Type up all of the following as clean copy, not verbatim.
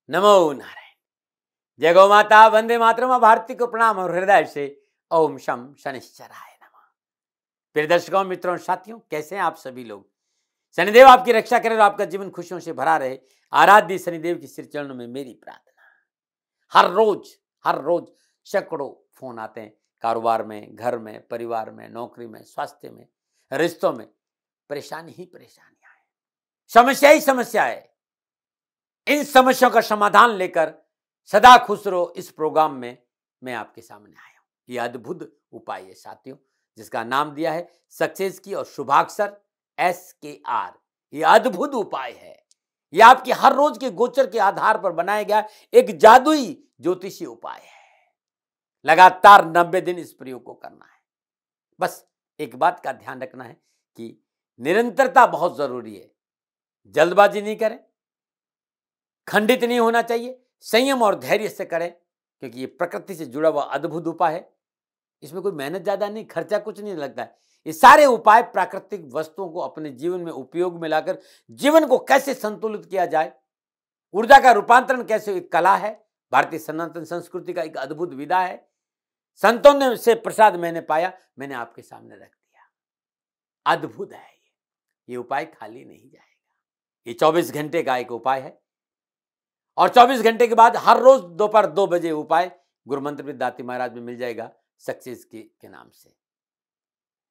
नमो नारायण। जय गौ माता, वंदे मातरम। भारती को प्रणाम और हृदय से ओम शम शनिश्चराय नमः। प्रिय दर्शकों, मित्रों, साथियों, कैसे हैं आप सभी लोग? शनिदेव आपकी रक्षा करे और आपका जीवन खुशियों से भरा रहे। आराध्य शनिदेव की श्री चरणों में मेरी प्रार्थना। हर रोज सैकड़ों फोन आते हैं, कारोबार में, घर में, परिवार में, नौकरी में, स्वास्थ्य में, रिश्तों में। परेशानी ही परेशानियां हैं, समस्या ही समस्या है। इन समस्याओं का समाधान लेकर सदा खुश रहो इस प्रोग्राम में मैं आपके सामने आया हूं। यह अद्भुत उपाय है साथियों, जिसका नाम दिया है सक्सेस की और शुभाक्षर SKR। यह अद्भुत उपाय है। यह आपके हर रोज के गोचर के आधार पर बनाया गया एक जादुई ज्योतिषीय उपाय है। लगातार 90 दिन इस प्रयोग को करना है। बस एक बात का ध्यान रखना है कि निरंतरता बहुत जरूरी है। जल्दबाजी नहीं करें, खंडित नहीं होना चाहिए, संयम और धैर्य से करें, क्योंकि ये प्रकृति से जुड़ा हुआ अद्भुत उपाय है। इसमें कोई मेहनत ज्यादा नहीं, खर्चा कुछ नहीं लगता है। ये सारे उपाय प्राकृतिक वस्तुओं को अपने जीवन में उपयोग में लाकर जीवन को कैसे संतुलित किया जाए, ऊर्जा का रूपांतरण कैसे एक कला है, भारतीय सनातन संस्कृति का एक अद्भुत विधा है। संतों ने से प्रसाद मैंने पाया, मैंने आपके सामने रख दिया। अद्भुत है ये उपाय खाली नहीं जाएगा। ये 24 घंटे का एक उपाय है और 24 घंटे के बाद हर रोज दोपहर 2 बजे उपाय गुरु मंत्र दाती महाराज में मिल जाएगा सक्सेस के नाम से।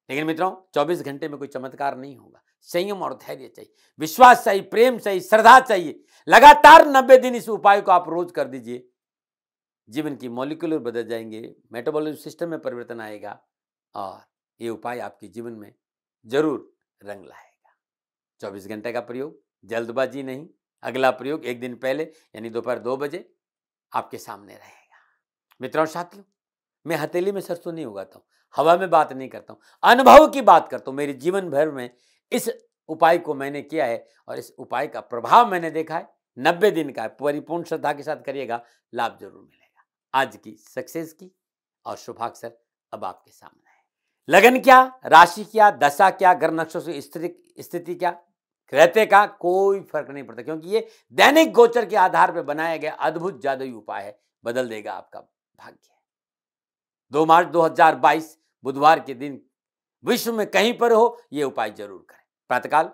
लेकिन मित्रों, 24 घंटे में कोई चमत्कार नहीं होगा। संयम और धैर्य चाहिए, विश्वास चाहिए, प्रेम चाहिए, श्रद्धा चाहिए। लगातार 90 दिन इस उपाय को आप रोज कर दीजिए। जीवन की मॉलिक्यूलर बदल जाएंगे, मेटाबॉलिज्म सिस्टम में परिवर्तन आएगा और ये उपाय आपके जीवन में जरूर रंग लाएगा। 24 घंटे का प्रयोग, जल्दबाजी नहीं। अगला प्रयोग एक दिन पहले यानी दोपहर 2 बजे आपके सामने रहेगा। मित्रों, साथियों, मैं हथेली में सरसों नहीं उगाता हूं, हवा में बात नहीं करता हूं, अनुभव की बात करता हूं। मेरे जीवन भर में इस उपाय को मैंने किया है और इस उपाय का प्रभाव मैंने देखा है। 90 दिन का है, परिपूर्ण श्रद्धा के साथ करिएगा, लाभ जरूर मिलेगा। आज की सक्सेस की और शुभाक्षर अब आपके सामने है। लगन क्या, राशि क्या, दशा क्या, ग्रह नक्षत्रों की स्थिति क्या, रहते का कोई फर्क नहीं पड़ता, क्योंकि ये दैनिक गोचर के आधार पर बनाया गया अद्भुत जादुई उपाय है। बदल देगा आपका भाग्य। 2 मार्च 2022 बुधवार के दिन विश्व में कहीं पर हो, यह उपाय जरूर करें। प्रातःकाल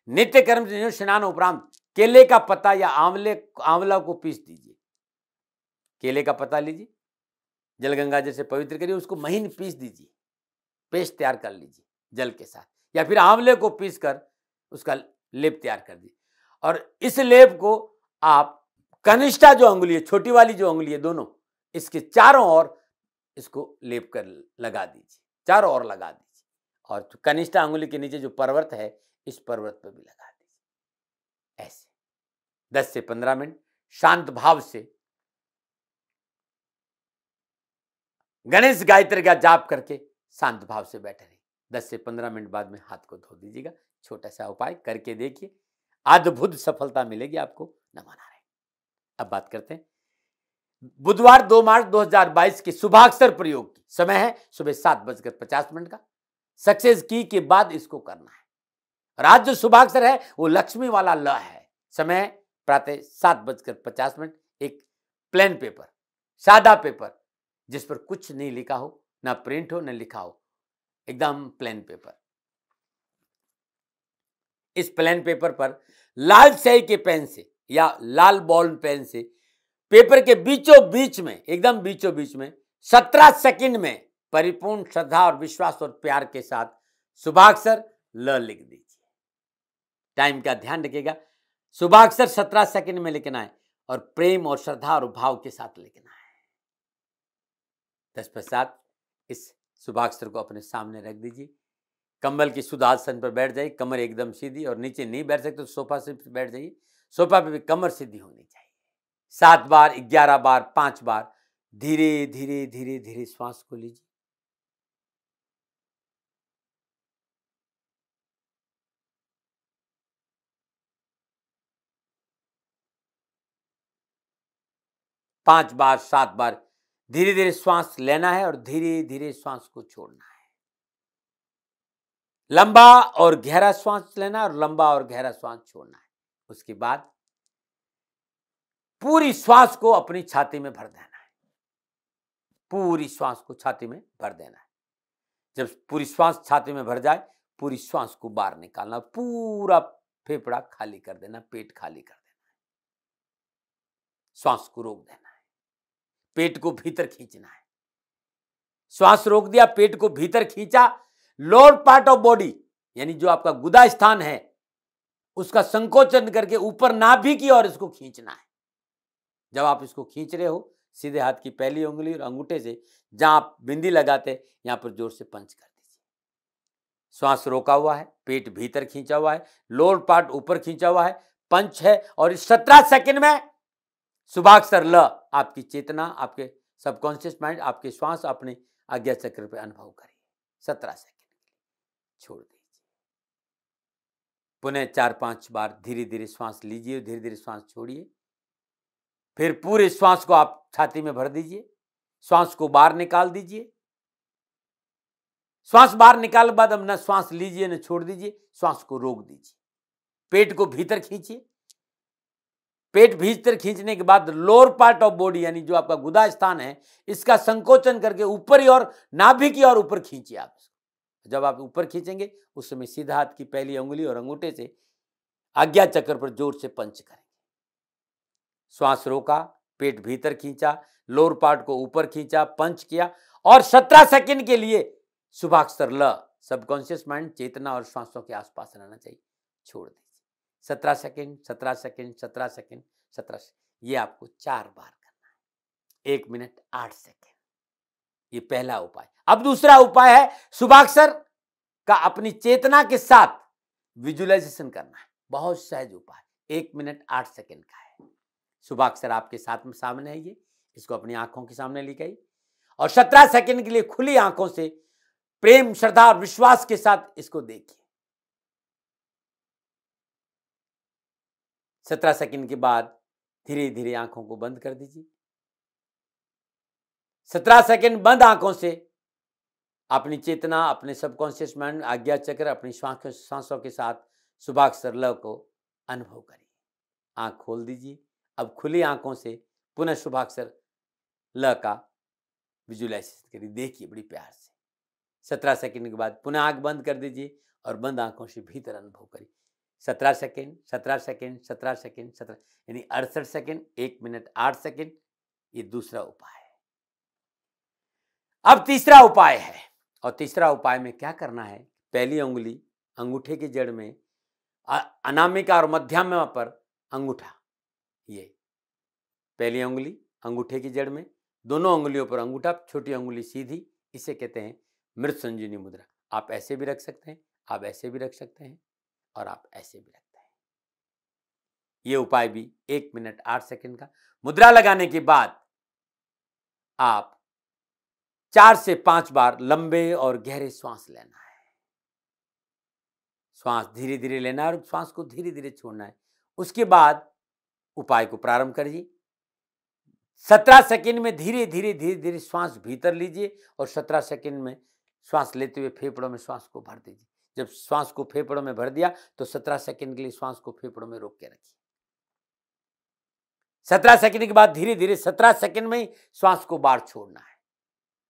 नित्य कर्म से स्नान उपरांत केले का पत्ता या आंवला को पीस दीजिए। केले का पत्ता लीजिए, जल गंगा जल से पवित्र करिए, उसको महीन पीस दीजिए, पेस्ट तैयार कर लीजिए जल के साथ, या फिर आंवले को पीस कर उसका लेप तैयार कर दीजिए। और इस लेप को आप कनिष्ठा जो अंगुली है, छोटी वाली जो अंगुली है, दोनों इसके चारों ओर इसको लेप कर लगा दीजिए, चारों ओर लगा दीजिए। और कनिष्ठा अंगुली के नीचे जो पर्वत है, इस पर्वत पर भी लगा दीजिए। ऐसे 10 से 15 मिनट शांत भाव से गणेश गायत्री का जाप करके शांत भाव से बैठे रहिए। 10 से 15 मिनट बाद में हाथ को धो दीजिएगा। छोटा सा उपाय करके देखिए, अद्भुत सफलता मिलेगी आपको। नमो नारायण। अब बात करते हैं बुधवार 2 मार्च 2022 के शुभाक्षर प्रयोग की। समय है सुबह 7:50 का। सक्सेस की के बाद इसको करना है। और आज जो शुभाक्षर है वो लक्ष्मी वाला ल है। समय प्रातः 7:50। एक प्लेन पेपर, सादा पेपर, जिस पर कुछ नहीं लिखा हो, ना प्रिंट हो, ना लिखा हो, एकदम प्लेन पेपर। इस प्लेन पेपर पर लाल स्याही के पेन से या लाल बॉल पेन से पेपर के बीचों बीच में, एकदम बीचों बीच में 17 सेकंड में परिपूर्ण श्रद्धा और विश्वास और प्यार के साथ शुभाक्षर ल लिख दीजिए। टाइम का ध्यान रखिएगा। शुभाक्षर 17 सेकंड में लिखना है और प्रेम और श्रद्धा और भाव के साथ लिखना है। तत्पश्चात इस शुभाक्षर को अपने सामने रख दीजिए। कंबल की शुद्ध आसन पर बैठ जाइए, कमर एकदम सीधी, और नीचे नहीं बैठ सकते तो सोफा से बैठ जाइए। सोफा पे भी कमर सीधी होनी चाहिए। 7 बार, 11 बार, 5 बार धीरे धीरे धीरे धीरे श्वास को लीजिए। पांच बार, 7 बार धीरे धीरे श्वास लेना है और धीरे धीरे श्वास को छोड़ना है। लंबा और गहरा श्वास लेना और लंबा और गहरा श्वास छोड़ना है। उसके बाद पूरी श्वास को अपनी छाती में भर देना है, पूरी श्वास को छाती में भर देना है। जब पूरी श्वास छाती में भर जाए, पूरी श्वास को बाहर निकालना, पूरा फेफड़ा खाली कर देना, पेट खाली कर देना है, श्वास को रोक देना है, पेट को भीतर खींचना है। श्वास रोक दिया, पेट को भीतर खींचा, लोअर पार्ट ऑफ बॉडी यानी जो आपका गुदा स्थान है उसका संकोचन करके ऊपर नाभि की ओर इसको खींचना है। जब आप इसको खींच रहे हो, सीधे हाथ की पहली उंगली और अंगूठे से जहां आप बिंदी लगाते यहां पर जोर से पंच कर दीजिए। श्वास रोका हुआ है, पेट भीतर खींचा हुआ है, लोअर पार्ट ऊपर खींचा हुआ है, पंच है। और इस 17 सेकंड में शुभाक्षर ल आपकी चेतना, आपके सबकॉन्शियस माइंड, आपके श्वास अपने आज्ञा चक्र पे अनुभव करिए। 17 सेकंड छोड़ दीजिए। पुनः 4-5 बार धीरे धीरे श्वास लीजिए, धीरे धीरे श्वास छोड़िए। फिर पूरे श्वास को आप छाती में भर दीजिए, श्वास को बाहर निकाल दीजिए। श्वास बाहर निकालने के बाद अब न श्वास लीजिए न छोड़ दीजिए, श्वास को रोक दीजिए, पेट को भीतर खींचिए। पेट भीतर खींचने के बाद लोअर पार्ट ऑफ बॉडी यानी जो आपका गुदा स्थान है इसका संकोचन करके ऊपर ही और नाभि की ओर ऊपर खींचिए आप। जब आप ऊपर खींचेंगे उस समय सीधा हाथ की पहली उंगली और अंगूठे से आज्ञा चक्र पर जोर से पंच करेंगे। श्वास रोका, पेट भीतर खींचा, लोअर पार्ट को ऊपर खींचा, पंच किया और 17 सेकंड के लिए शुभाक्षर ल सबकॉन्शियस माइंड, चेतना और श्वासों के आसपास रहना चाहिए। छोड़ दीजिए। 17 सेकंड, 17 सेकंड, 17 सेकंड, 17 सेकंड, ये आपको 4 बार करना है। 1 मिनट 8 सेकंड। ये पहला उपाय। अब दूसरा उपाय है शुभाक्षर का अपनी चेतना के साथ विजुअलाइजेशन करना है। बहुत सहज उपाय, 1 मिनट 8 सेकंड का है। शुभाक्षर आपके साथ में सामने है, ये इसको अपनी आंखों के सामने लेके आइए और 17 सेकंड के लिए खुली आंखों से प्रेम, श्रद्धा और विश्वास के साथ इसको देखिए। 17 सेकंड के बाद धीरे धीरे आंखों को बंद कर दीजिए। 17 सेकंड बंद आंखों से अपनी चेतना, अपने सबकॉन्शियस माइंड, आज्ञा चक्र, अपनी सांसों के साथ शुभाक्षर ल को अनुभव करिए। आंख खोल दीजिए। अब खुली आंखों से पुनः शुभाक्षर ल का विजुअलाइजेशन करिए, देखिए बड़ी प्यार से। 17 सेकंड के बाद पुनः आंख बंद कर दीजिए और बंद आंखों से भीतर अनुभव करिए। 17 सेकंड, 17 सेकंड, 17 सेकंड, 17 यानी 68 सेकंड, 1 मिनट 8 सेकंड। ये दूसरा उपाय है। अब तीसरा उपाय है और तीसरा उपाय में क्या करना है, पहली उंगली अंगूठे की जड़ में, अनामिका और मध्यमा पर अंगूठा, ये पहली उंगली अंगूठे की जड़ में, दोनों उंगलियों पर अंगूठा, छोटी उंगली सीधी, इसे कहते हैं मृत संजीवनी मुद्रा। आप ऐसे भी रख सकते हैं, आप ऐसे भी रख सकते हैं और आप ऐसे भी रखते हैं। ये उपाय भी 1 मिनट 8 सेकंड का। मुद्रा लगाने के बाद आप 4 से 5 बार लंबे और गहरे श्वास लेना है। श्वास धीरे धीरे लेना है और श्वास को धीरे धीरे छोड़ना है। उसके बाद उपाय को प्रारंभ करिए। 17 सेकंड में धीरे धीरे धीरे धीरे श्वास भीतर लीजिए और 17 सेकंड में श्वास लेते हुए फेफड़ों में श्वास को भर दीजिए। जब श्वास को फेफड़ों में भर दिया तो 17 सेकंड के लिए श्वास को फेफड़ों में रोक के रखिए। 17 सेकंड के बाद धीरे धीरे 17 सेकंड में ही श्वास को बाहर छोड़ना है।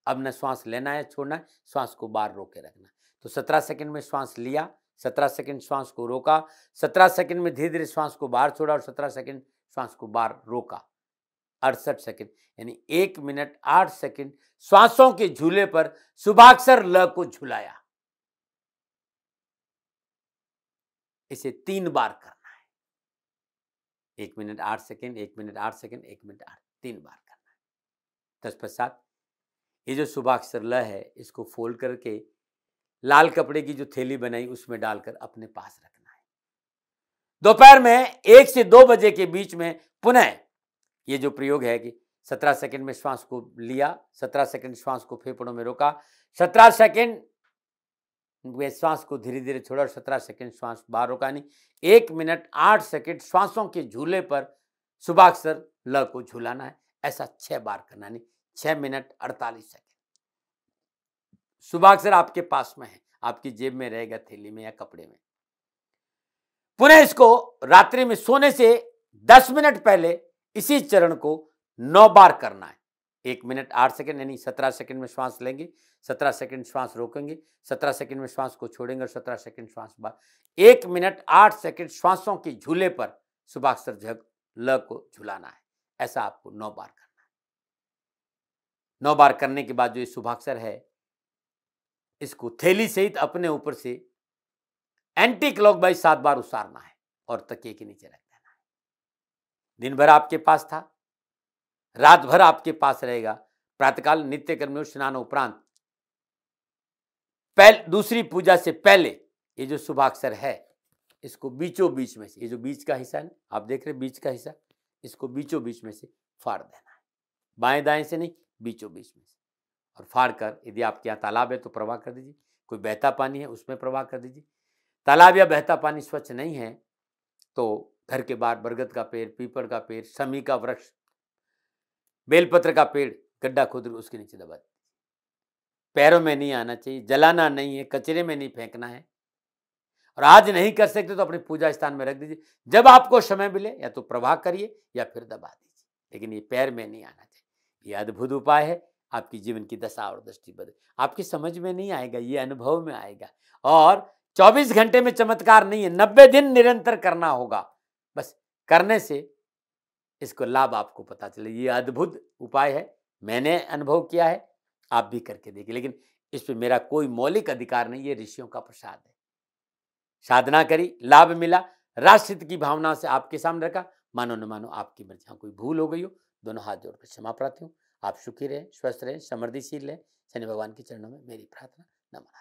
अब न श्वास लेना है छोड़ना है, श्वास को बाहर रोक के रखना है। तो 17 सेकंड में श्वास लिया, 17 सेकंड श्वास को रोका, 17 सेकंड में धीरे धीरे श्वास को बाहर छोड़ा और 17 सेकंड श्वास को बाहर रोका। 68 सेकंड यानी 1 मिनट 8 सेकंड श्वासों के झूले पर शुभाक्षर ल को झुलाया। इसे 3 बार करना है। 1 minute 8 second, 1 minute 8 second, 1 minute 8, 3 बार करना है। तत्पश्चात ये जो शुभाक्षर ल है इसको फोल्ड करके लाल कपड़े की जो थैली बनाई उसमें डालकर अपने पास रखना है। दोपहर में 1 से 2 बजे के बीच में पुनः ये जो प्रयोग है कि 17 सेकंड में श्वास को लिया, 17 सेकंड श्वास को फेफड़ों में रोका, 17 सेकंड वे श्वास को धीरे धीरे छोड़ा और 17 सेकंड श्वास बाहर रोका। नहीं, 1 मिनट 8 सेकंड श्वासों के झूले पर शुभाक्षर ल को झूलाना है। ऐसा 6 बार करना, नहीं 6 मिनट 48 सेकंड। शुभाक्षर आपके पास में है, आपकी जेब में रहेगा, थैली में या कपड़े में। पुनः इसको रात्रि में सोने से 10 मिनट पहले इसी चरण को 9 बार करना है। 1 मिनट 8 सेकंड यानी 17 सेकंड में श्वास लेंगे, 17 सेकंड श्वास रोकेंगे, 17 सेकंड में श्वास को छोड़ेंगे और 17 सेकंड श्वास बाहर। 1 मिनट 8 सेकंड श्वासों के झूले पर शुभाक्षर झग ल को झुलाना है। ऐसा आपको 9 बार करना है। 9 बार करने के बाद जो ये शुभाक्षर है, इसको थैली सहित अपने ऊपर से एंटी क्लॉकवाइज 7 बार उसारना है और तकिए के नीचे रख देना है। दिन भर आपके पास था, रात भर आपके पास रहेगा। प्रातःकाल नित्य कर्म स्नान उपरांत दूसरी पूजा से पहले ये जो शुभाक्षर है, इसको बीचों बीच में से, ये जो बीच का हिस्सा है आप देख रहे बीच का हिस्सा, इसको बीचों बीच में से फाड़ देना है। बाएं दाएं से नहीं, बीचों बीच में से। और फाड़ कर, यदि आपके यहाँ तालाब है तो प्रवाह कर दीजिए, कोई बहता पानी है उसमें प्रवाह कर दीजिए। तालाब या बहता पानी स्वच्छ नहीं है तो घर के बाहर बरगद का पेड़, पीपल का पेड़, शमी का वृक्ष, बेलपत्र का पेड़ गड्ढा खोद उसके नीचे दबा दीजिए। पैरों में नहीं आना चाहिए, जलाना नहीं है, कचरे में नहीं फेंकना है। और आज नहीं कर सकते तो अपने पूजा स्थान में रख दीजिए। जब आपको समय मिले या तो प्रवाह करिए या फिर दबा दीजिए, लेकिन ये पैर में नहीं आना चाहिए। ये अद्भुत उपाय है, आपकी जीवन की दशा और दृष्टि बदल। आपकी समझ में नहीं आएगा, ये अनुभव में आएगा। और 24 घंटे में चमत्कार नहीं है, 90 दिन निरंतर करना होगा। बस करने से इसको लाभ आपको पता चले। ये अद्भुत उपाय है, मैंने अनुभव किया है, आप भी करके देखिए। लेकिन इस पर मेरा कोई मौलिक अधिकार नहीं, ये ऋषियों का प्रसाद है। साधना करी, लाभ मिला, राष्ट्रहित की भावना से आपके सामने रखा, मानो न मानो आपकी मर्जी। हाँ, कोई भूल हो गई हो, दोनों हाथ जोड़कर क्षमा प्रार्थी हूँ। आप सुखी रहें, स्वस्थ रहें, समृद्धिशील रहें। शनि भगवान के चरणों में मेरी प्रार्थना। नमन।